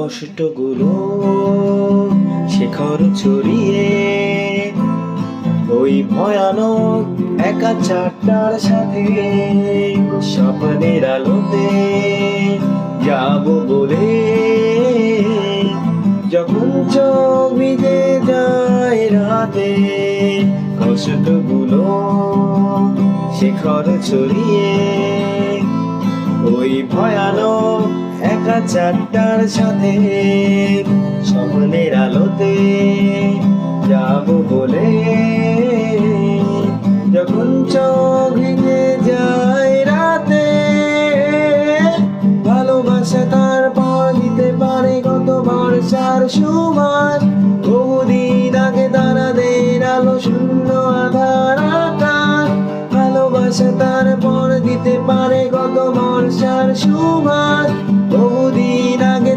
কষ্টগুলো শেখর ছড়িয়ে ওই ভয়ানক একা চারটার সাথে স্বপ্নের আলোতে যাব বলে যখন চোখ ভিজে যায় রাতে কষ্টগুলো শেখর ছড়িয়ে ওই ভয়ানক একা চারটার সাথে স্বপ্নের আলোতে যাব বলে যখন চোখ ভিজে যায় রাতে ভালোবাসা তারপর দিতে পারে কত ভরসার সুমাস বহুদিন আগে তারাদের আলো শূন্য আধার আকাশ ভালোবাসা তারপর দিতে পারে কত ভরসার সুমাস বহুদিন আগে